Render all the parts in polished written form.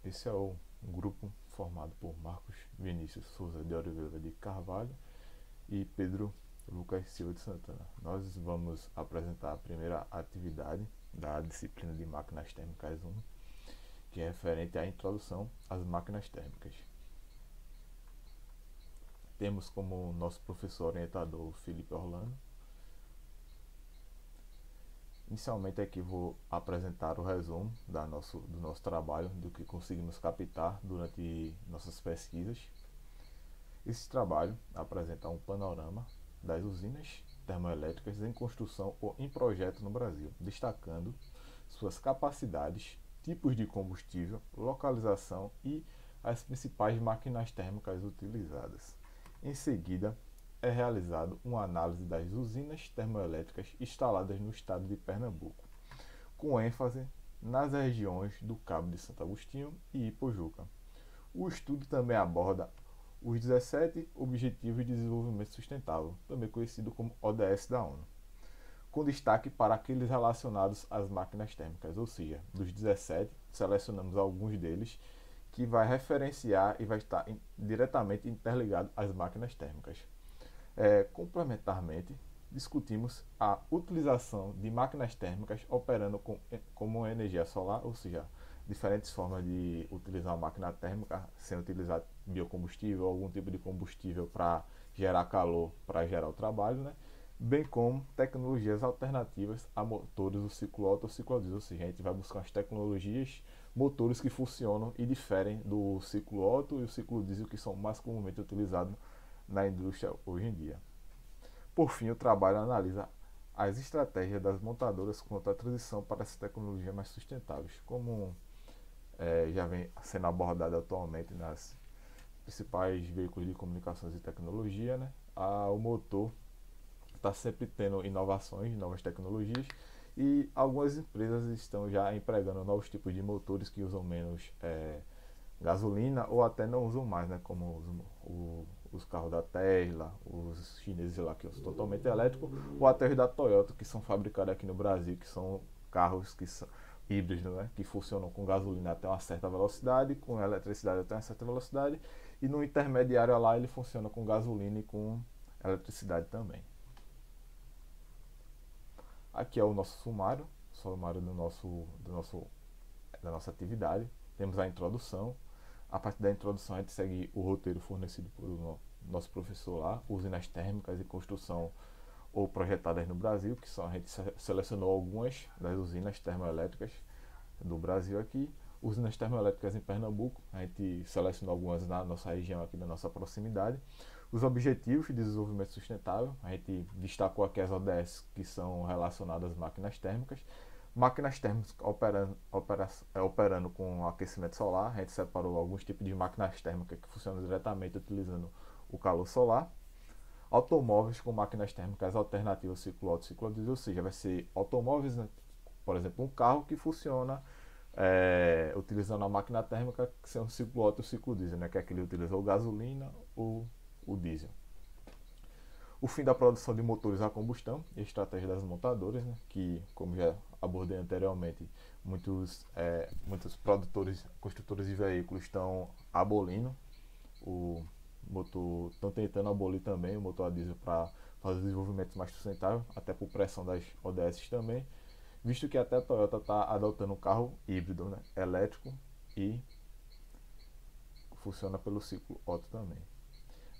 Esse é o grupo formado por Marcos Vinícius Souza de Oliveira de Carvalho e Pedro Lucas Silva de Santana. Nós vamos apresentar a primeira atividade da disciplina de Máquinas Térmicas 1, que é referente à introdução às máquinas térmicas. Temos como nosso professor orientador Felipe Orlando. Inicialmente aqui vou apresentar o resumo do nosso trabalho, do que conseguimos captar durante nossas pesquisas. Esse trabalho apresenta um panorama das usinas termoelétricas em construção ou em projeto no Brasil, destacando suas capacidades, tipos de combustível, localização e as principais máquinas térmicas utilizadas. Em seguida, é realizado uma análise das usinas termoelétricas instaladas no estado de Pernambuco, com ênfase nas regiões do Cabo de Santo Agostinho e Ipojuca. O estudo também aborda os 17 Objetivos de Desenvolvimento Sustentável, também conhecido como ODS da ONU, com destaque para aqueles relacionados às máquinas térmicas, ou seja, dos 17, selecionamos alguns deles que vai referenciar e vai estar diretamente interligado às máquinas térmicas. Complementarmente, discutimos a utilização de máquinas térmicas operando como energia solar, ou seja, diferentes formas de utilizar uma máquina térmica sem utilizar biocombustível ou algum tipo de combustível para gerar calor, para gerar o trabalho, né? Bem como tecnologias alternativas a motores do ciclo Otto ou ciclo diesel, ou seja, a gente vai buscar as tecnologias, motores que funcionam e diferem do ciclo Otto e o ciclo diesel, que são mais comumente utilizados na indústria hoje em dia. Por fim, o trabalho analisa as estratégias das montadoras quanto à transição para essas tecnologias mais sustentáveis, como já vem sendo abordado atualmente nas principais veículos de comunicações e tecnologia, né? O motor está sempre tendo inovações, novas tecnologias, e algumas empresas estão já empregando novos tipos de motores que usam menos gasolina ou até não usam mais, né? Como os carros da Tesla, os chineses lá que são totalmente elétricos, ou até os da Toyota que são fabricados aqui no Brasil, que são carros que são híbridos, né? Que funcionam com gasolina até uma certa velocidade, com eletricidade até uma certa velocidade, e no intermediário lá ele funciona com gasolina e com eletricidade também. Aqui é o nosso sumário da nossa atividade. Temos a introdução. A partir da introdução a gente segue o roteiro fornecido pelo nosso professor lá, usinas térmicas e construção ou projetadas no Brasil, que são, a gente selecionou algumas das usinas termoelétricas do Brasil aqui. Usinas termoelétricas em Pernambuco, a gente selecionou algumas na nossa região aqui, da nossa proximidade. Os objetivos de desenvolvimento sustentável, a gente destacou aqui as ODS que são relacionadas às máquinas térmicas. Máquinas térmicas operando com aquecimento solar, a gente separou alguns tipos de máquinas térmicas que funcionam diretamente utilizando o calor solar. Automóveis com máquinas térmicas alternativas ciclo Otto e ciclo diesel, ou seja, vai ser automóveis, né? Por exemplo, um carro que funciona utilizando a máquina térmica, que são o ciclo Otto e o ciclo diesel, né? Que é aquele que utiliza ou gasolina ou o diesel. O fim da produção de motores a combustão e a estratégia das montadoras, né? Que, como já abordei anteriormente, muitos produtores, construtores de veículos estão abolindo o motor, estão tentando abolir também o motor a diesel para fazer desenvolvimentos mais sustentáveis, até por pressão das ODS também, visto que até a Toyota está adotando um carro híbrido, né? Elétrico e funciona pelo ciclo Otto também.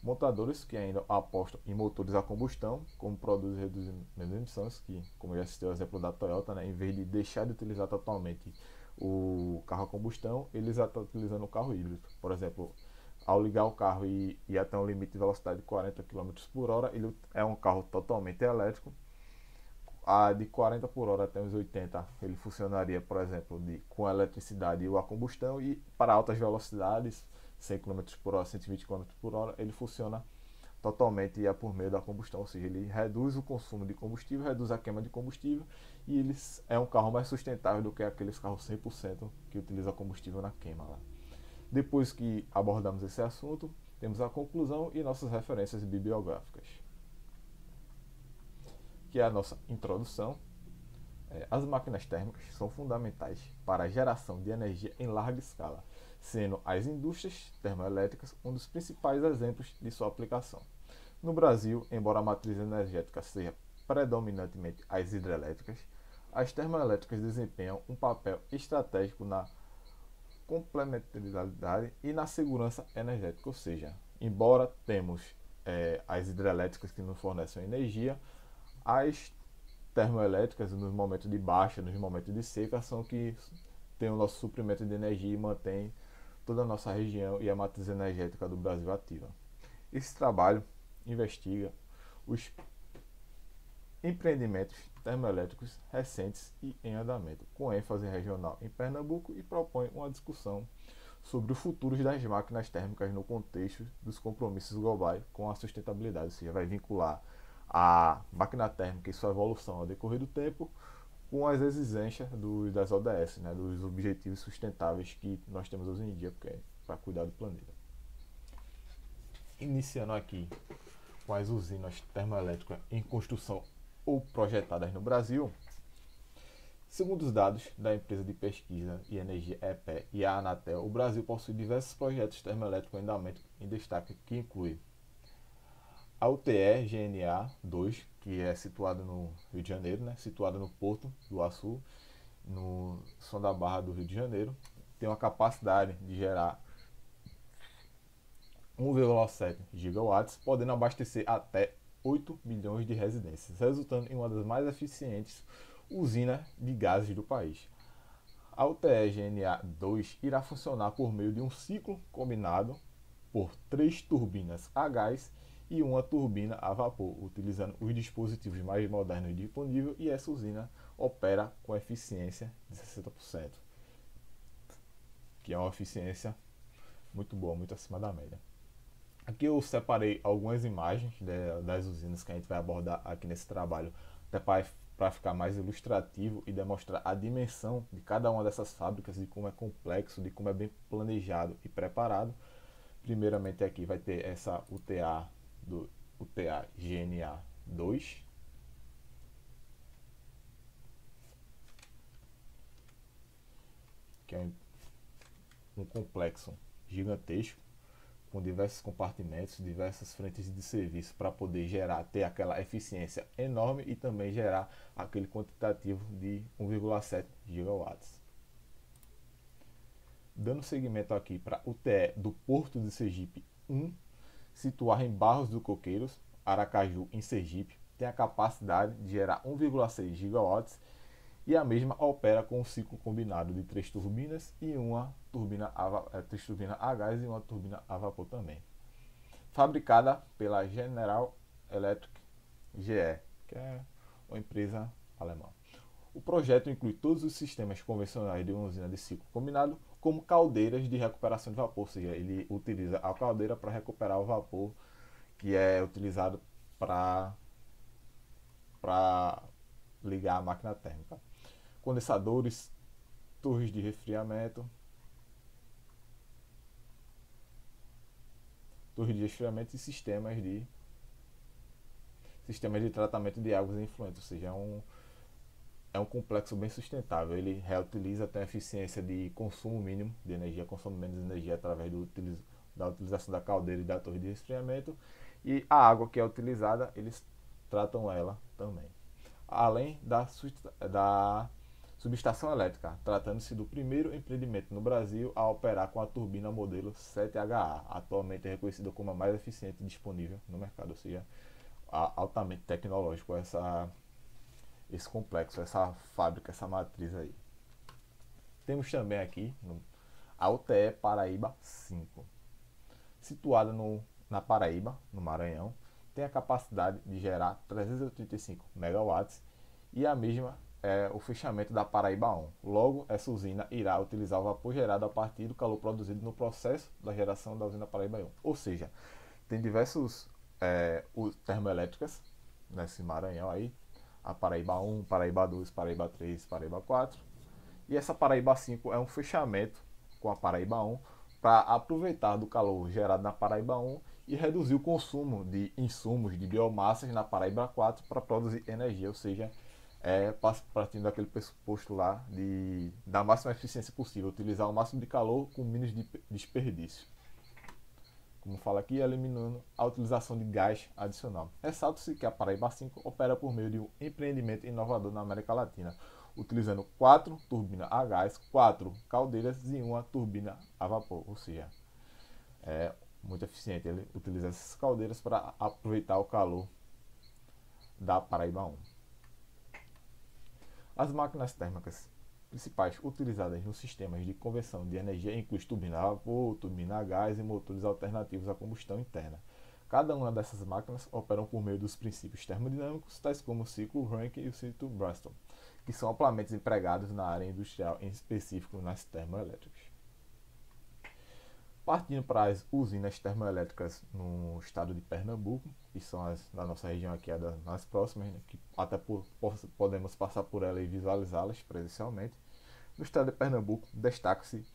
Montadores que ainda apostam em motores a combustão, como produzem e reduzem menos emissões, que, como já citei o exemplo da Toyota, né, em vez de deixar de utilizar totalmente o carro a combustão, eles já estão utilizando o carro híbrido. Por exemplo, ao ligar o carro e ir até um limite de velocidade de 40 km por hora, ele é um carro totalmente elétrico. A de 40 por hora até uns 80, ele funcionaria, por exemplo, com eletricidade ou a combustão, e para altas velocidades, 100 km por hora, 120 km por hora, ele funciona totalmente por meio da combustão, ou seja, ele reduz o consumo de combustível, reduz a queima de combustível, e ele é um carro mais sustentável do que aqueles carros 100% que utilizam combustível na queima lá. Depois que abordamos esse assunto, temos a conclusão e nossas referências bibliográficas, que é a nossa introdução. As máquinas térmicas são fundamentais para a geração de energia em larga escala, sendo as indústrias termoelétricas um dos principais exemplos de sua aplicação. No Brasil, embora a matriz energética seja predominantemente as hidrelétricas, as termoelétricas desempenham um papel estratégico na complementaridade e na segurança energética, ou seja, embora temos as hidrelétricas que nos fornecem energia, as termoelétricas nos momentos de baixa, nos momentos de seca, são que tem o nosso suprimento de energia e mantém toda a nossa região e a matriz energética do Brasil ativa. Esse trabalho investiga os empreendimentos termoelétricos recentes e em andamento, com ênfase regional em Pernambuco, e propõe uma discussão sobre o futuro das máquinas térmicas no contexto dos compromissos globais com a sustentabilidade, ou seja, vai vincular a máquina térmica e sua evolução ao decorrer do tempo com as exigências das ODS, né, dos objetivos sustentáveis que nós temos hoje em dia, porque é para cuidar do planeta. Iniciando aqui com as usinas termoelétricas em construção ou projetadas no Brasil, segundo os dados da empresa de pesquisa e energia EPE e a Anatel, o Brasil possui diversos projetos termoelétricos em andamento em destaque, que inclui a UTE GNA 2, que é situada no Rio de Janeiro, né, situada no Porto do Açu, no Som da Barra do Rio de Janeiro, tem uma capacidade de gerar 1,7 gigawatts, podendo abastecer até 8 milhões de residências, resultando em uma das mais eficientes usinas de gases do país. A UTE GNA 2 irá funcionar por meio de um ciclo combinado por 3 turbinas a gás e uma turbina a vapor, utilizando os dispositivos mais modernos disponíveis, e essa usina opera com eficiência de 60%, que é uma eficiência muito boa, muito acima da média. Aqui eu separei algumas imagens das usinas que a gente vai abordar aqui nesse trabalho, até para ficar mais ilustrativo e demonstrar a dimensão de cada uma dessas fábricas, de como é complexo, de como é bem planejado e preparado. Primeiramente aqui vai ter essa UTA GNA 2, que é um complexo gigantesco, com diversos compartimentos, diversas frentes de serviço, para poder ter aquela eficiência enorme e também gerar aquele quantitativo de 1,7 gigawatts. Dando seguimento aqui para o UTE do Porto de Sergipe 1, situado em Barros do Coqueiros, Aracaju, em Sergipe, tem a capacidade de gerar 1,6 gigawatts e a mesma opera com um ciclo combinado de 3 turbinas e uma turbina a gás e uma turbina a vapor também. Fabricada pela General Electric GE, que é uma empresa alemã. O projeto inclui todos os sistemas convencionais de uma usina de ciclo combinado, como caldeiras de recuperação de vapor, ou seja, ele utiliza a caldeira para recuperar o vapor que é utilizado para ligar a máquina térmica. Condensadores, torres de resfriamento e sistemas de tratamento de águas influentes, ou seja, é um complexo bem sustentável. Ele reutiliza, tem a eficiência de consumo mínimo de energia, consome menos energia através da utilização da caldeira e da torre de resfriamento, e a água que é utilizada, eles tratam ela também. Além da subestação elétrica, tratando-se do primeiro empreendimento no Brasil a operar com a turbina modelo 7HA, atualmente é reconhecida como a mais eficiente disponível no mercado, ou seja, altamente tecnológico esse complexo, essa fábrica, essa matriz aí. Temos também aqui a UTE Paraíba 5, situada na Paraíba, no Maranhão, tem a capacidade de gerar 385 megawatts e a mesma é o fechamento da Paraíba 1. Logo, essa usina irá utilizar o vapor gerado a partir do calor produzido no processo da geração da usina Paraíba 1. Ou seja, tem diversos termoelétricas nesse Maranhão aí, a Paraíba 1, Paraíba 2, Paraíba 3, Paraíba 4. E essa Paraíba 5 é um fechamento com a Paraíba 1 para aproveitar do calor gerado na Paraíba 1 e reduzir o consumo de insumos de biomassas na Paraíba 4 para produzir energia, ou seja, partindo daquele pressuposto lá da máxima eficiência possível, utilizar o máximo de calor com menos desperdício. Como fala aqui, eliminando a utilização de gás adicional. Ressalta-se que a Paraíba 5 opera por meio de um empreendimento inovador na América Latina, utilizando 4 turbinas a gás, 4 caldeiras e uma turbina a vapor, ou seja, é muito eficiente. Ele utiliza essas caldeiras para aproveitar o calor da Paraíba 1. As máquinas térmicas principais utilizadas nos sistemas de conversão de energia incluem turbina a vapor, turbina a gás e motores alternativos à combustão interna. Cada uma dessas máquinas operam por meio dos princípios termodinâmicos, tais como o ciclo Rankine e o ciclo Brayton, que são amplamente empregados na área industrial, em específico nas termoelétricas. Partindo para as usinas termoelétricas no estado de Pernambuco, que são as da nossa região aqui, as próximas, né, que até podemos passar por ela e visualizá-las presencialmente. No estado de Pernambuco, destacam-se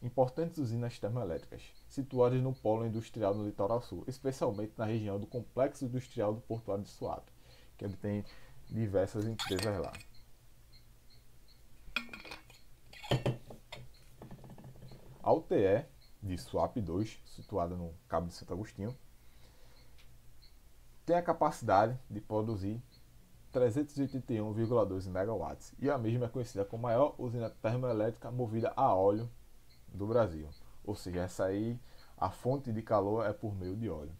importantes usinas termoelétricas, situadas no polo industrial no litoral sul, especialmente na região do Complexo Industrial do Portuário de Suape, que ele tem diversas empresas lá. A UTE de Suape 2, situada no Cabo de Santo Agostinho, tem a capacidade de produzir 381,2 MW e a mesma é conhecida como a maior usina termoelétrica movida a óleo do Brasil. Ou seja, essa aí, a fonte de calor é por meio de óleo.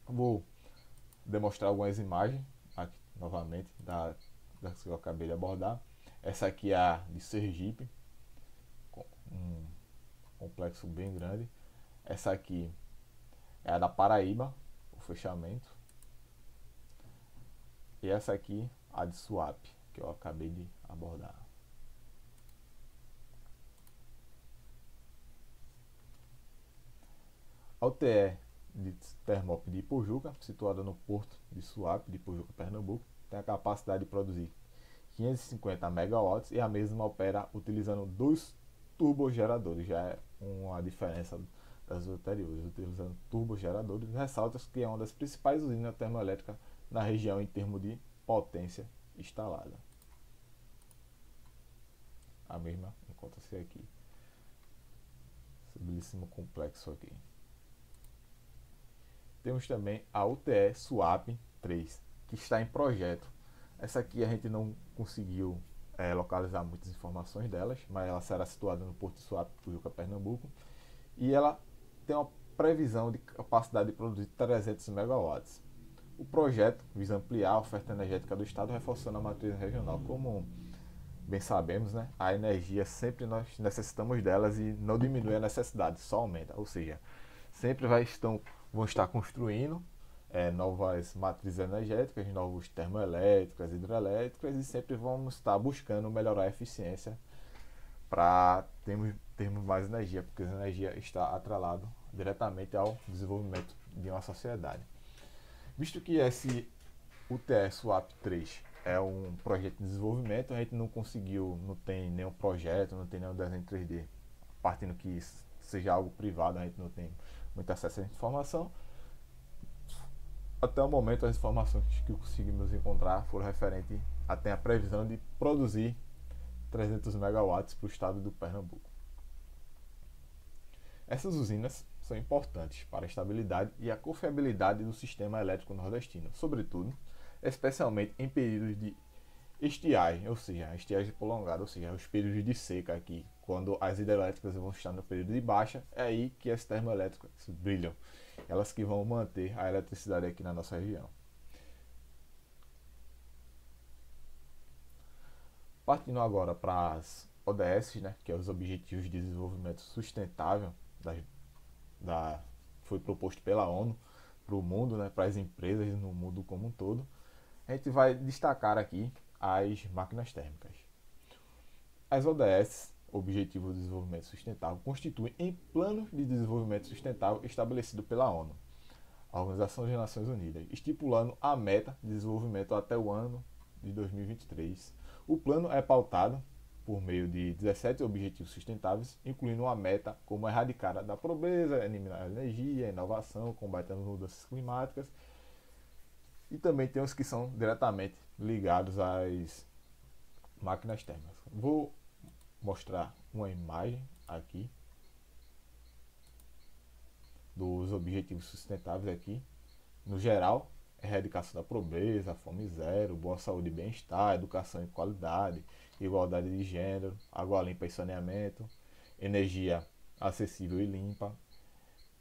Vou demonstrar algumas imagens aqui novamente das que eu acabei de abordar. Essa aqui é a de Sergipe, um complexo bem grande. Essa aqui é a da Paraíba, o fechamento. E essa aqui, a de Suape, que eu acabei de abordar. A UTE de Termop de Ipojuca, situada no porto de Suape, de Ipojuca, Pernambuco, tem a capacidade de produzir 550 MW e a mesma opera utilizando 2 turbogeradores. Já é uma diferença das anteriores, utilizando turbogeradores. Ressalta-se que é uma das principais usinas termoelétricas na região em termos de potência instalada. A mesma encontra-se aqui. Esse belíssimo complexo aqui. Temos também a UTE Suape 3, que está em projeto. Essa aqui a gente não conseguiu localizar muitas informações delas, mas ela será situada no Porto de Suape, Tijuca, Pernambuco, e ela tem uma previsão de capacidade de produzir 300 MW. O projeto visa ampliar a oferta energética do Estado, reforçando a matriz regional. Como bem sabemos, né, a energia sempre nós necessitamos delas e não diminui a necessidade, só aumenta. Ou seja, sempre vão estar construindo novas matrizes energéticas, novos termoelétricas, hidrelétricas, e sempre vamos estar buscando melhorar a eficiência para termos mais energia, porque a energia está atrelada diretamente ao desenvolvimento de uma sociedade. Visto que esse UTE Suape 3 é um projeto de desenvolvimento, a gente não tem nenhum projeto, não tem nenhum desenho 3D, partindo que seja algo privado, a gente não tem muito acesso a essa informação. Até o momento, as informações que conseguimos encontrar foram referentes até a previsão de produzir 300 MW para o estado do Pernambuco. Essas usinas são importantes para a estabilidade e a confiabilidade do sistema elétrico nordestino, sobretudo, especialmente em períodos de estiagem, ou seja, a estiagem prolongada, ou seja, os períodos de seca aqui, quando as hidrelétricas vão estar no período de baixa, é aí que as termoelétricas brilham, elas que vão manter a eletricidade aqui na nossa região. Partindo agora para as ODS, né, que é os Objetivos de Desenvolvimento Sustentável, foi proposto pela ONU para o mundo, né, para as empresas no mundo como um todo. A gente vai destacar aqui as máquinas térmicas. As ODS, Objetivos de Desenvolvimento Sustentável, constituem em planos de desenvolvimento sustentável estabelecido pela ONU, a Organização das Nações Unidas, estipulando a meta de desenvolvimento até o ano de 2023. O plano é pautado por meio de 17 objetivos sustentáveis, incluindo uma meta como erradicar da pobreza, eliminar a energia, a inovação, combater as mudanças climáticas. E também tem os que são diretamente ligados máquinas térmicas. Vou mostrar uma imagem aqui dos objetivos sustentáveis aqui. No geral, erradicação da pobreza, fome zero, boa saúde e bem-estar, educação e qualidade, igualdade de gênero, água limpa e saneamento, energia acessível e limpa,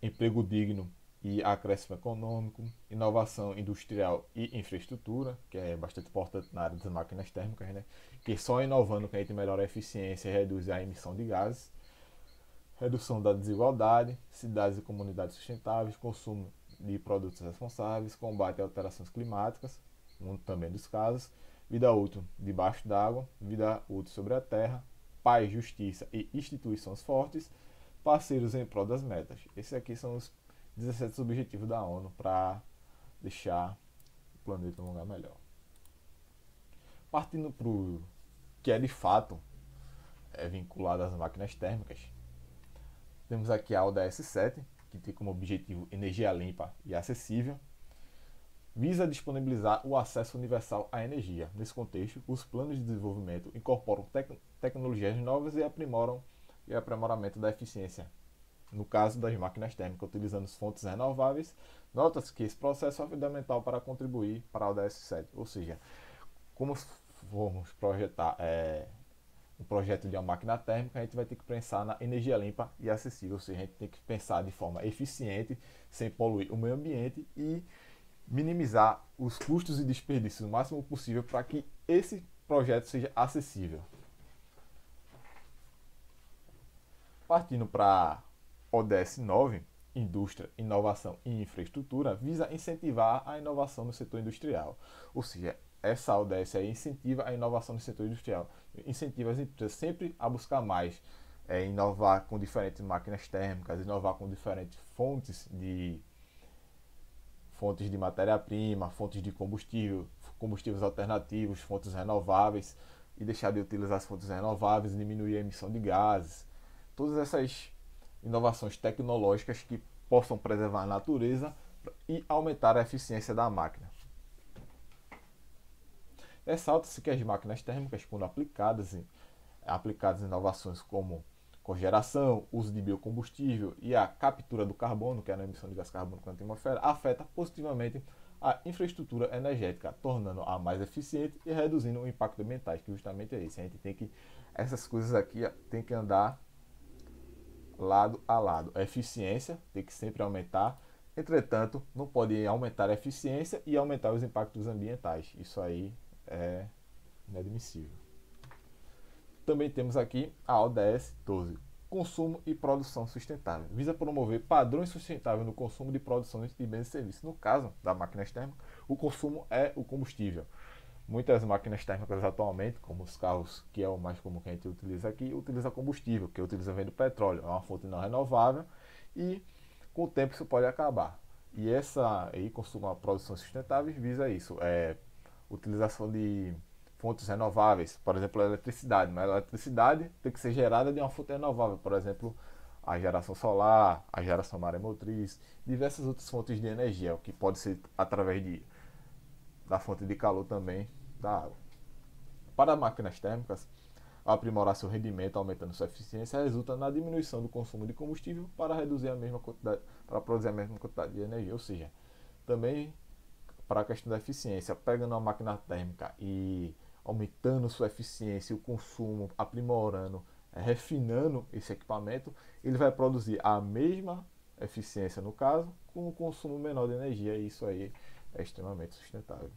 emprego digno e acréscimo econômico, inovação industrial e infraestrutura, que é bastante importante na área das máquinas térmicas, né? Que só inovando que a gente melhora a eficiência e reduz a emissão de gases, redução da desigualdade, cidades e comunidades sustentáveis, consumo de produtos responsáveis, combate a alterações climáticas, um também dos casos, vida útil debaixo d'água, vida útil sobre a terra, paz, justiça e instituições fortes, parceiros em prol das metas. Esses aqui são os 17 objetivos da ONU para deixar o planeta um lugar melhor. Partindo para o que é de fato vinculado às máquinas térmicas, temos aqui a ODS 7, que tem como objetivo energia limpa e acessível, visa disponibilizar o acesso universal à energia. Nesse contexto, os planos de desenvolvimento incorporam tecnologias novas e aprimoramento da eficiência. No caso das máquinas térmicas, utilizando fontes renováveis, nota-se que esse processo é fundamental para contribuir para a ODS 7. Ou seja, como formos projetar um projeto de uma máquina térmica, a gente vai ter que pensar na energia limpa e acessível, ou seja, a gente tem que pensar de forma eficiente, sem poluir o meio ambiente e minimizar os custos e desperdícios o máximo possível para que esse projeto seja acessível. Partindo para ODS 9, Indústria, Inovação e Infraestrutura, visa incentivar a inovação no setor industrial, ou seja, essa ODS aí incentiva a inovação no setor industrial, incentiva as empresas sempre a buscar mais, inovar com diferentes máquinas térmicas, inovar com diferentes fontes de matéria-prima, fontes de combustível, combustíveis alternativos, fontes renováveis, e deixar de utilizar as fontes renováveis, diminuir a emissão de gases. Todas essas inovações tecnológicas que possam preservar a natureza e aumentar a eficiência da máquina. Ressalta-se que as máquinas térmicas, quando aplicadas em inovações como cogeração, uso de biocombustível e a captura do carbono, que é a emissão de gás carbônico na atmosfera, afeta positivamente a infraestrutura energética, tornando-a mais eficiente e reduzindo o impacto ambiental, que justamente é esse. A gente tem que, essas coisas aqui tem que andar lado a lado. A eficiência tem que sempre aumentar, entretanto, não pode aumentar a eficiência e aumentar os impactos ambientais. Isso aí é inadmissível. Também temos aqui a ODS 12, Consumo e Produção Sustentável. Visa promover padrões sustentáveis no consumo de produções e bens e serviços. No caso da máquinas térmicas, o consumo é o combustível. Muitas máquinas térmicas atualmente, como os carros, que é o mais comum que a gente utiliza aqui, utiliza combustível, que vem do petróleo. É uma fonte não renovável e com o tempo isso pode acabar. E essa aí, consumo a produção sustentável, visa isso. Utilização de fontes renováveis, por exemplo, a eletricidade. Mas a eletricidade tem que ser gerada de uma fonte renovável, por exemplo, a geração solar, a geração maremotriz, diversas outras fontes de energia, o que pode ser através da fonte de calor também da água. Para máquinas térmicas, aprimorar seu rendimento, aumentando sua eficiência, resulta na diminuição do consumo de combustível para reduzir a mesma quantidade, para produzir a mesma quantidade de energia. Ou seja, também para a questão da eficiência, pegando uma máquina térmica e aumentando sua eficiência, o consumo, aprimorando, refinando esse equipamento, ele vai produzir a mesma eficiência no caso, com um consumo menor de energia, e isso aí é extremamente sustentável.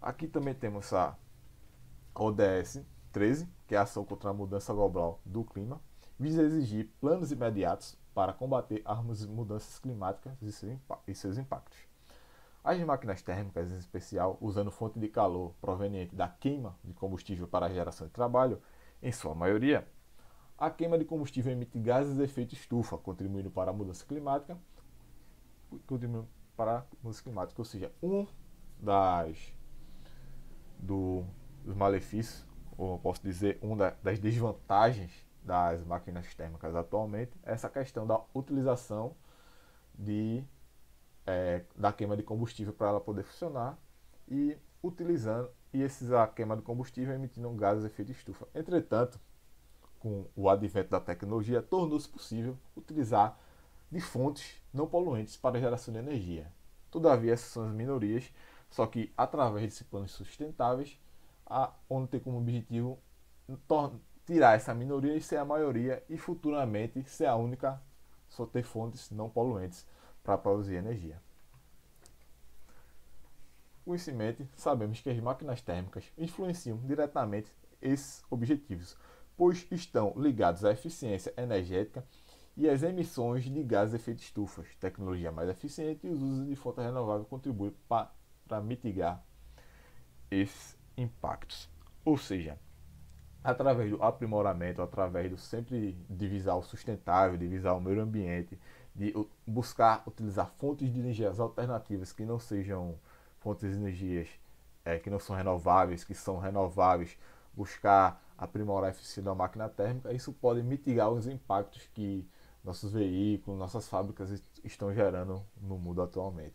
Aqui também temos a ODS 13, que é a ação contra a mudança global do clima, visa exigir planos imediatos para combater as mudanças climáticas e seus impactos. As máquinas térmicas, em especial, usando fonte de calor proveniente da queima de combustível para a geração de trabalho, em sua maioria, a queima de combustível emite gases de efeito estufa, contribuindo para a mudança climática, ou seja, dos malefícios, ou posso dizer, das desvantagens das máquinas térmicas atualmente, é essa questão da utilização da queima de combustível para ela poder funcionar e e a queima de combustível emitindo gases de efeito de estufa. Entretanto, com o advento da tecnologia, tornou-se possível utilizar de fontes não poluentes para a geração de energia. Todavia, essas são as minorias, só que através de planos sustentáveis, onde tem como objetivo tirar essa minoria e ser a maioria e futuramente ser a única, só ter fontes não poluentes para produzir energia. Conhecimento, sabemos que as máquinas térmicas influenciam diretamente esses objetivos, pois estão ligados à eficiência energética e às emissões de gases de efeito de estufa. Tecnologia mais eficiente e os usos de fontes renováveis contribuem para mitigar esses impactos. Ou seja, através do aprimoramento, através do sempre de visar o sustentável, de visar o meio ambiente, de buscar utilizar fontes de energias alternativas que não sejam fontes de energias que não são renováveis, que são renováveis, buscar aprimorar a eficiência da máquina térmica, isso pode mitigar os impactos que nossos veículos, nossas fábricas estão gerando no mundo atualmente.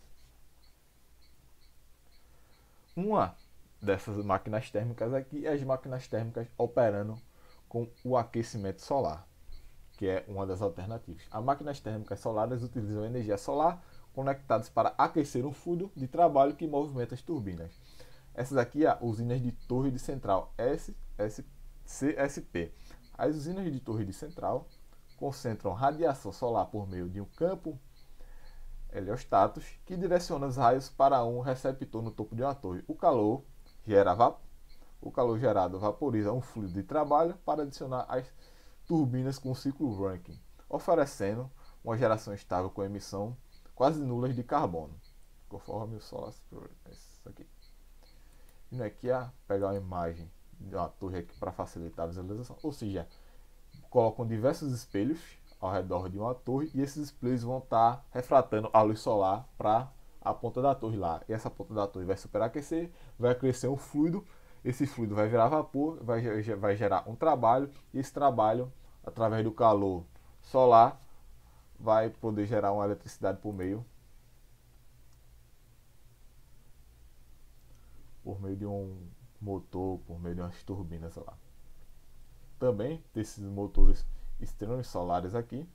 Uma dessas máquinas térmicas aqui é as máquinas térmicas operando com o aquecimento solar, que é uma das alternativas. As máquinas térmicas solares utilizam energia solar conectadas para aquecer um fluido de trabalho que movimenta as turbinas. Essas aqui são usinas de torre de central CSP. As usinas de torre de central concentram radiação solar por meio de um campo heliostatos que direciona os raios para um receptor no topo de uma torre. O calor gerado vaporiza um fluido de trabalho para adicionar as turbinas com o ciclo Rankine, oferecendo uma geração estável com emissão quase nulas de carbono, conforme o Solar isso aqui. E aqui pegar uma imagem de uma torre aqui para facilitar a visualização, ou seja, colocam diversos espelhos ao redor de uma torre e esses espelhos vão estar refratando a luz solar para a ponta da torre lá. E essa ponta da torre vai superaquecer, vai crescer um fluido, esse fluido vai virar vapor, vai gerar um trabalho e esse trabalho, através do calor solar, vai poder gerar uma eletricidade por meio de um motor, por meio de umas turbinas lá. Também tem esses motores externos solares aqui,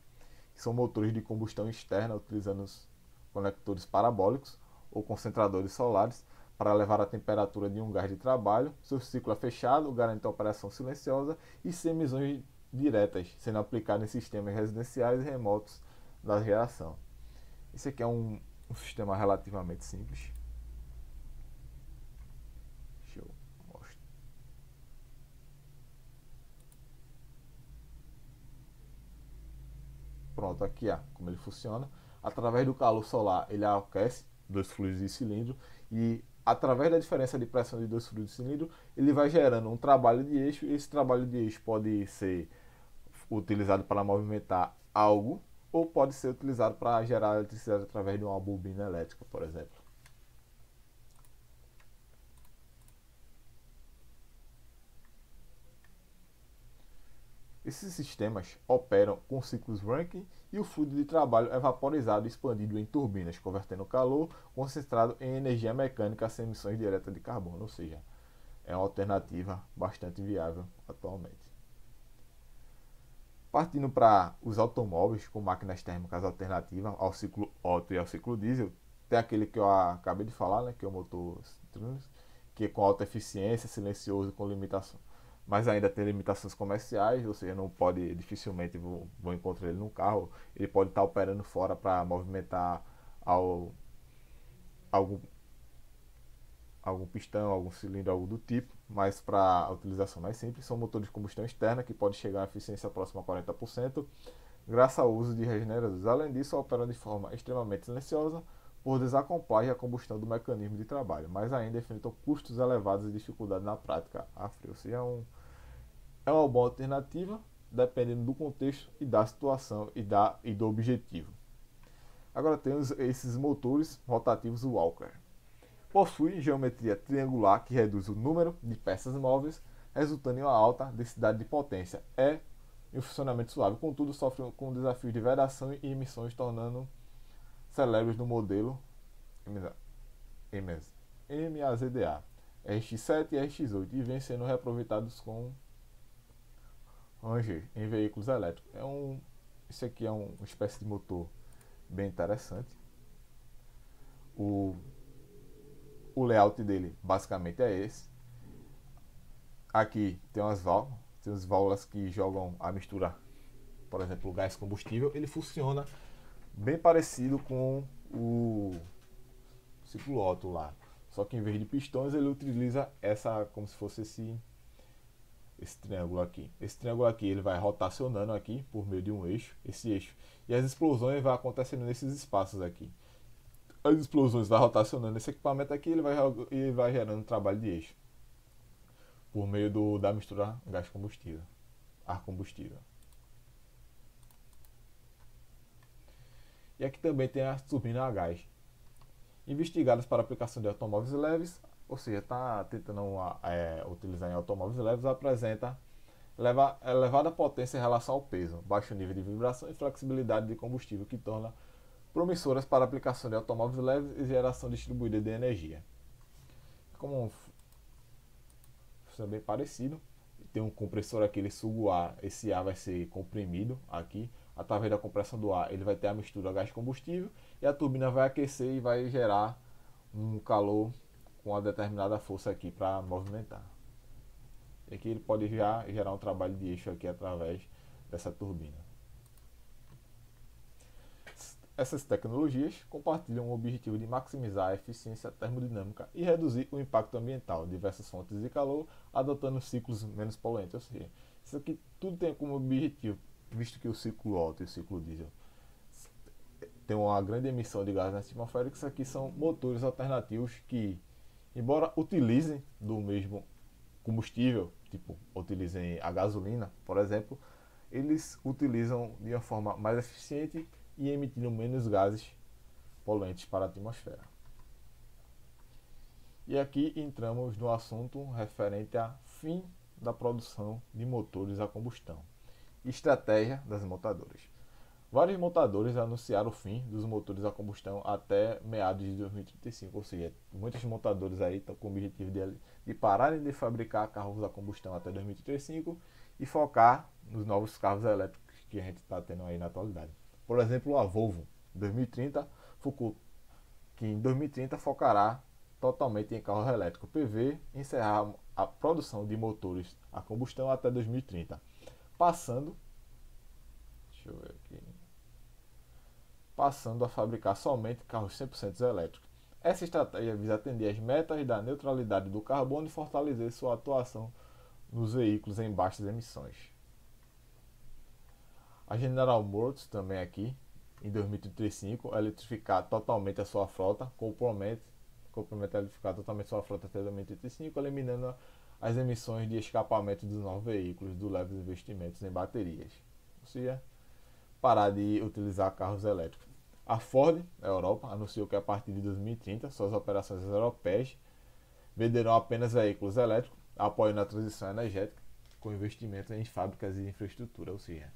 que são motores de combustão externa utilizando os conectores parabólicos ou concentradores solares para levar a temperatura de um gás de trabalho. Seu ciclo é fechado, garante a operação silenciosa e sem emissões diretas, sendo aplicado em sistemas residenciais e remotos da geração. Esse aqui é um sistema relativamente simples. Deixa eu mostrar. Pronto, aqui como ele funciona. Através do calor solar, ele aquece dois fluidos de cilindro e através da diferença de pressão de dois fluidos de cilindro, ele vai gerando um trabalho de eixo. Esse trabalho de eixo pode ser utilizado para movimentar algo ou pode ser utilizado para gerar eletricidade através de uma bobina elétrica, por exemplo. Esses sistemas operam com ciclos Rankine e o fluido de trabalho é vaporizado e expandido em turbinas, convertendo calor concentrado em energia mecânica sem emissões diretas de carbono, ou seja, é uma alternativa bastante viável atualmente. Partindo para os automóveis com máquinas térmicas alternativas ao ciclo Otto e ao ciclo diesel, tem aquele que eu acabei de falar, né, que é o motor que é com alta eficiência, silencioso, com limitação, mas ainda tem limitações comerciais, ou seja, não pode, dificilmente vou encontrar ele no carro. Ele pode estar operando fora para movimentar algum pistão, algum cilindro, algo do tipo, mas para a utilização mais simples, são motores de combustão externa que pode chegar a eficiência próxima a 40%, graças ao uso de regeneradores. Além disso, operam de forma extremamente silenciosa por desacoplar a combustão do mecanismo de trabalho, mas ainda enfrentam custos elevados e dificuldade na prática a frio. Ou seja, é uma boa alternativa, dependendo do contexto e da situação e do objetivo. Agora temos esses motores rotativos Walker. Possui geometria triangular que reduz o número de peças móveis, resultando em uma alta densidade de potência. É em funcionamento suave, contudo sofre com desafios de vedação e emissões, tornando celebres no modelo MAZDA. RX-7 e RX-8 e vêm sendo reaproveitados com Ranger em veículos elétricos. Esse aqui é uma espécie de motor bem interessante. O, o layout dele basicamente é esse. Aqui tem umas válvulas que jogam a mistura, por exemplo, o gás combustível. Ele funciona bem parecido com o ciclo Otto lá. Só que em vez de pistões ele utiliza essa, como se fosse esse triângulo aqui. Esse triângulo aqui ele vai rotacionando aqui por meio de um eixo, esse eixo. E as explosões vão acontecendo nesses espaços aqui. As explosões vão rotacionando esse equipamento aqui, ele vai gerando trabalho de eixo. Por meio da mistura gás combustível, ar combustível. E aqui também tem as turbinas a gás, investigadas para aplicação de automóveis leves, ou seja, está tentando utilizar em automóveis leves, apresenta elevada potência em relação ao peso, baixo nível de vibração e flexibilidade de combustível, que torna promissoras para aplicação de automóveis leves e geração distribuída de energia. Como funciona bem parecido, tem um compressor aqui, ele suga o ar, esse ar vai ser comprimido aqui, através da compressão do ar ele vai ter a mistura gás combustível e a turbina vai aquecer e vai gerar um calor com uma determinada força aqui para movimentar. E aqui ele pode já gerar um trabalho de eixo aqui através dessa turbina. Essas tecnologias compartilham o objetivo de maximizar a eficiência termodinâmica e reduzir o impacto ambiental de diversas fontes de calor, adotando ciclos menos poluentes. Ou seja, isso aqui tudo tem como objetivo, visto que o ciclo Otto e o ciclo diesel tem uma grande emissão de gases atmosféricos, isso aqui são motores alternativos que, embora utilizem do mesmo combustível, tipo utilizem a gasolina, por exemplo, eles utilizam de uma forma mais eficiente e emitindo menos gases poluentes para a atmosfera. E aqui entramos no assunto referente a fim da produção de motores a combustão. Estratégia das montadoras. Vários montadores anunciaram o fim dos motores a combustão até meados de 2035, ou seja, muitos montadores aí estão com o objetivo de pararem de fabricar carros a combustão até 2035 e focar nos novos carros elétricos que a gente está tendo aí na atualidade. Por exemplo, a Volvo, 2030, que em 2030 focará totalmente em carros elétricos PV, encerrar a produção de motores a combustão até 2030, passando a fabricar somente carros 100% elétricos. Essa estratégia visa atender às metas da neutralidade do carbono e fortalecer sua atuação nos veículos em baixas emissões. A General Motors também aqui, em 2035, eletrificar totalmente a sua frota, compromete a eletrificar totalmente a sua frota até 2035, eliminando as emissões de escapamento dos novos veículos, do leves investimentos em baterias. Ou seja, parar de utilizar carros elétricos. A Ford, na Europa, anunciou que a partir de 2030, suas operações europeias venderão apenas veículos elétricos, apoiando a transição energética com investimentos em fábricas e infraestrutura, ou seja,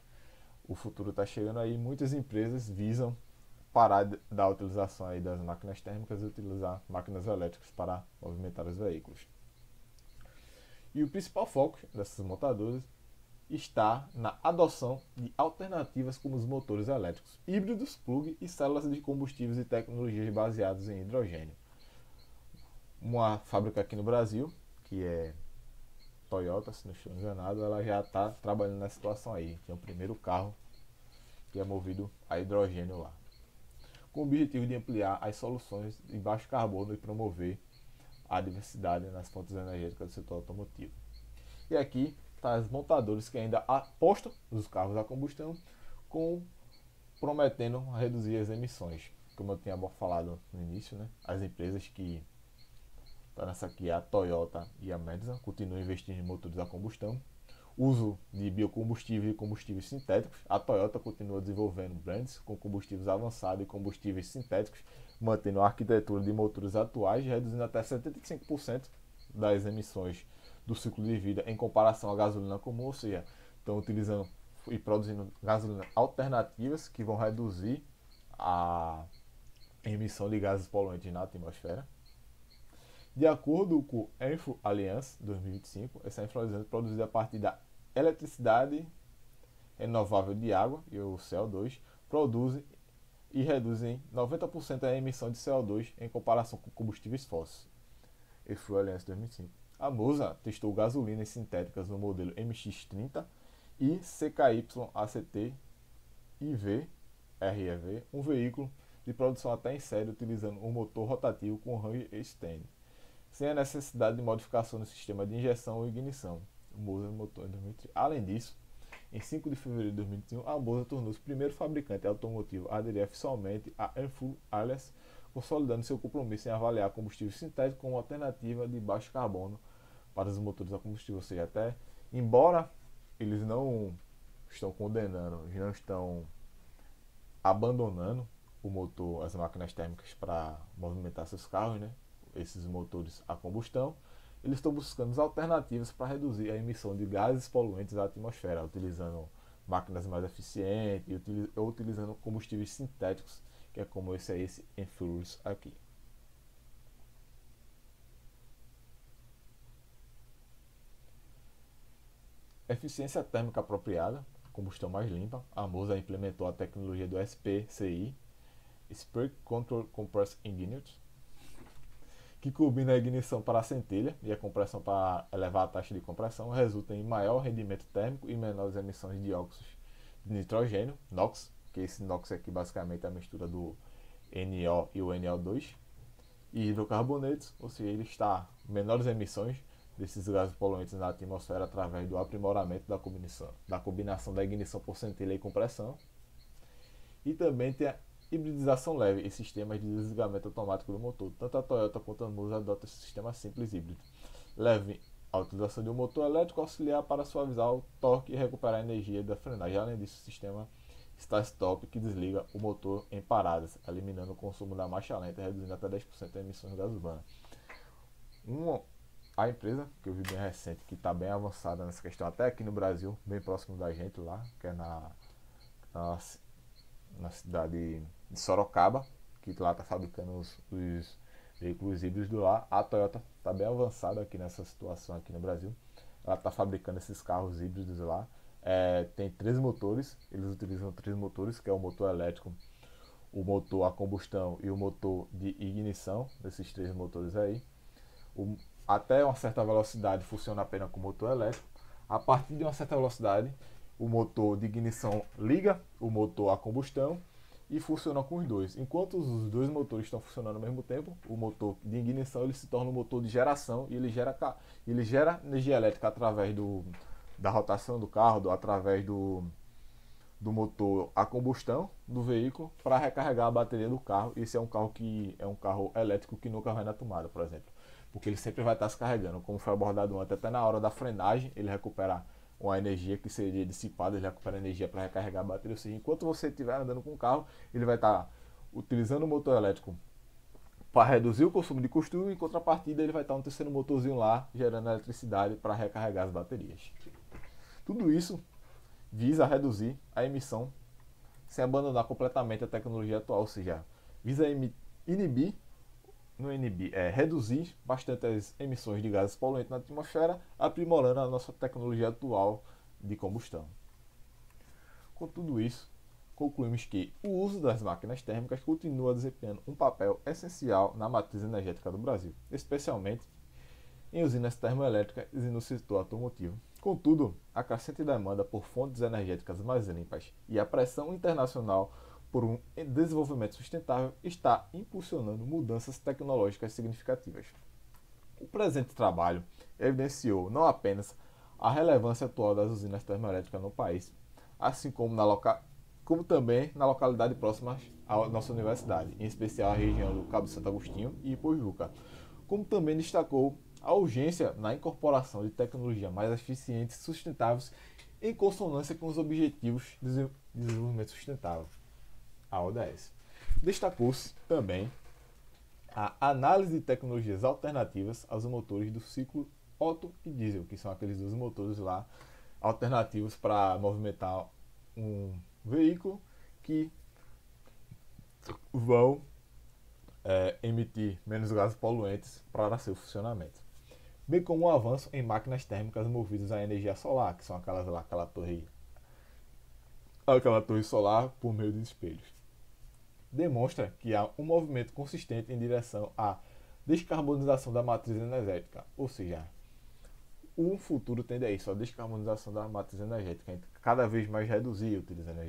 o futuro está chegando aí, muitas empresas visam parar da utilização aí das máquinas térmicas e utilizar máquinas elétricas para movimentar os veículos. E o principal foco dessas montadoras está na adoção de alternativas como os motores elétricos, híbridos, plug e células de combustíveis e tecnologias baseadas em hidrogênio. Uma fábrica aqui no Brasil, que é Toyota, se não estou enganado, ela já está trabalhando nessa situação aí. Tem o primeiro carro que é movido a hidrogênio lá, com o objetivo de ampliar as soluções de baixo carbono e promover a diversidade nas fontes energéticas do setor automotivo. E aqui está os montadores que ainda apostam nos carros a combustão, prometendo reduzir as emissões. Como eu tinha falado no início, né? As empresas que estão nessa aqui, a Toyota e a Medza, continuam investindo em motores a combustão. Uso de biocombustível e combustíveis sintéticos. A Toyota continua desenvolvendo brands com combustíveis avançados e combustíveis sintéticos, mantendo a arquitetura de motores atuais, reduzindo até 75% das emissões do ciclo de vida em comparação à gasolina comum, ou seja, estão utilizando e produzindo gasolina alternativas que vão reduzir a emissão de gases poluentes na atmosfera. De acordo com o Enfo Alliance 2025, essa influência é produzida a partir da eletricidade renovável de água e o CO2 produzem e reduzem 90% a emissão de CO2 em comparação com combustíveis fósseis. Enfo Alliance 2005. A Moza testou gasolinas sintéticas no modelo MX-30 e CKY-ACT IV-REV, um veículo de produção até em série utilizando um motor rotativo com range extend, sem a necessidade de modificação no sistema de injeção ou ignição. O Moza motor em 2003. Além disso, em 5 de fevereiro de 2021, a Moza tornou-se o primeiro fabricante automotivo a aderir oficialmente à Enfo Alliance, consolidando seu compromisso em avaliar combustível sintético como alternativa de baixo carbono para os motores a combustível. Ou seja, até embora eles não estão condenando, não estão abandonando o motor, as máquinas térmicas para movimentar seus carros, né? Esses motores a combustão, eles estão buscando alternativas para reduzir a emissão de gases poluentes à atmosfera, utilizando máquinas mais eficientes ou utilizando combustíveis sintéticos, que é como esse Enfurus aqui. Eficiência térmica apropriada, combustão mais limpa. A Moza implementou a tecnologia do SPCI, Spark Control Compressed Ignition, que combina a ignição para a centelha e a compressão para elevar a taxa de compressão, resulta em maior rendimento térmico e menores emissões de óxidos de nitrogênio, NOx, que esse NOx aqui basicamente é a mistura do NO e o NO2, e hidrocarbonetos, ou seja, ele está menores emissões desses gases poluentes na atmosfera através do aprimoramento da combinação da ignição por centelha e compressão. E também tem a hibridização leve e sistemas de desligamento automático do motor. Tanto a Toyota quanto a Moza adotam esse sistema simples híbrido. Leve a utilização de um motor elétrico auxiliar para suavizar o torque e recuperar a energia da frenagem. Além disso, o sistema start-stop que desliga o motor em paradas, eliminando o consumo da marcha lenta e reduzindo até 10% as emissões de gás urbano. A empresa que eu vi bem recente, que está bem avançada nessa questão, até aqui no Brasil, bem próximo da gente lá, que é na cidade de Sorocaba, que lá está fabricando os veículos híbridos do lá. A Toyota está bem avançada aqui nessa situação aqui no Brasil. Ela está fabricando esses carros híbridos lá. Tem 3 motores, eles utilizam 3 motores, que é o motor elétrico, o motor a combustão e o motor de ignição, desses 3 motores aí. Até uma certa velocidade funciona apenas com motor elétrico. A partir de uma certa velocidade, o motor de ignição liga o motor a combustão e funciona com os dois. Enquanto os dois motores estão funcionando ao mesmo tempo, o motor de ignição ele se torna um motor de geração e ele gera energia elétrica através da rotação do carro, através do motor a combustão do veículo para recarregar a bateria do carro. Esse é um carro elétrico que nunca vai na tomada, por exemplo, porque ele sempre vai estar se carregando, como foi abordado ontem, até na hora da frenagem ele recupera uma energia que seria dissipada, ele recupera energia para recarregar a bateria. Ou seja, enquanto você estiver andando com o carro, ele vai estar utilizando o motor elétrico para reduzir o consumo de combustível, e em contrapartida ele vai estar um terceiro motorzinho lá gerando eletricidade para recarregar as baterias. Tudo isso visa reduzir a emissão sem abandonar completamente a tecnologia atual, ou seja, visa reduzir bastante as emissões de gases poluentes na atmosfera, aprimorando a nossa tecnologia atual de combustão. Com tudo isso, concluímos que o uso das máquinas térmicas continua desempenhando um papel essencial na matriz energética do Brasil, especialmente em usinas termoelétricas e no setor automotivo. Contudo, a crescente demanda por fontes energéticas mais limpas e a pressão internacional por um desenvolvimento sustentável está impulsionando mudanças tecnológicas significativas. O presente trabalho evidenciou não apenas a relevância atual das usinas termoelétricas no país, assim como também na localidade próxima à nossa universidade, em especial a região do Cabo Santo Agostinho e Ipojuca, como também destacou a urgência na incorporação de tecnologias mais eficientes e sustentáveis em consonância com os Objetivos de Desenvolvimento Sustentável, a ODS. Destacou-se também a análise de tecnologias alternativas aos motores do ciclo Otto e diesel, que são aqueles 2 motores lá alternativos para movimentar um veículo que vão emitir menos gases poluentes para seu funcionamento, bem como o avanço em máquinas térmicas movidas à energia solar, que são aquela torre solar por meio de espelhos. Demonstra que há um movimento consistente em direção à descarbonização da matriz energética, ou seja, o futuro tende a isso, a descarbonização da matriz energética, a gente cada vez mais reduzir, utilizando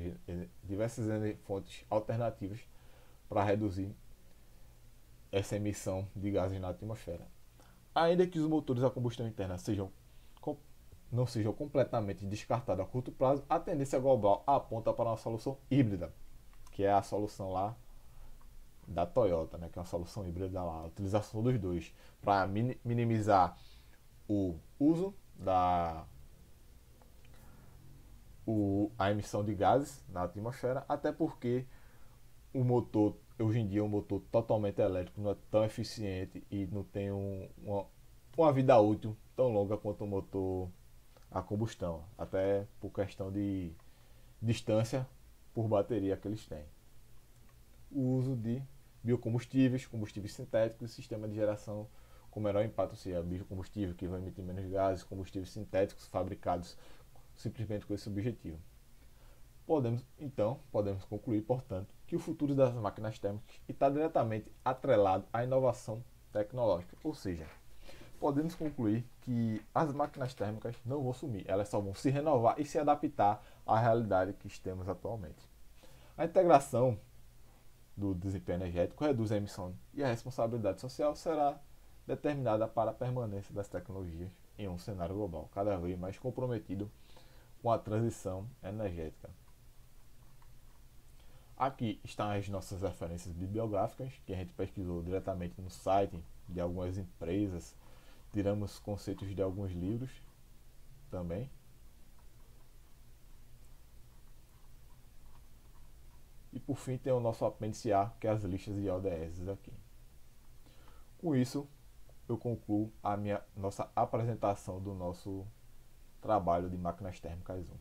diversas fontes alternativas para reduzir essa emissão de gases na atmosfera. Ainda que os motores a combustão interna não sejam completamente descartados a curto prazo, a tendência global aponta para uma solução híbrida, que é a solução lá da Toyota, né, que é uma solução híbrida lá, a utilização dos dois para minimizar o uso a emissão de gases na atmosfera, até porque o motor, hoje em dia, um motor totalmente elétrico não é tão eficiente e não tem uma vida útil tão longa quanto o motor a combustão, até por questão de distância por bateria que eles têm. O uso de biocombustíveis, combustíveis sintéticos e sistema de geração com menor impacto, ou seja, biocombustível que vai emitir menos gases, combustíveis sintéticos fabricados simplesmente com esse objetivo. Podemos concluir, portanto, que o futuro das máquinas térmicas está diretamente atrelado à inovação tecnológica, ou seja, podemos concluir que as máquinas térmicas não vão sumir, elas só vão se renovar e se adaptar à realidade que temos atualmente. A integração do desempenho energético reduz a emissão e a responsabilidade social será determinada para a permanência das tecnologias em um cenário global cada vez mais comprometido com a transição energética. Aqui estão as nossas referências bibliográficas, que a gente pesquisou diretamente no site de algumas empresas, tiramos conceitos de alguns livros também. E por fim tem o nosso apêndice A, que é as listas de ODS aqui. Com isso, eu concluo a nossa apresentação do nosso trabalho de máquinas térmicas 1.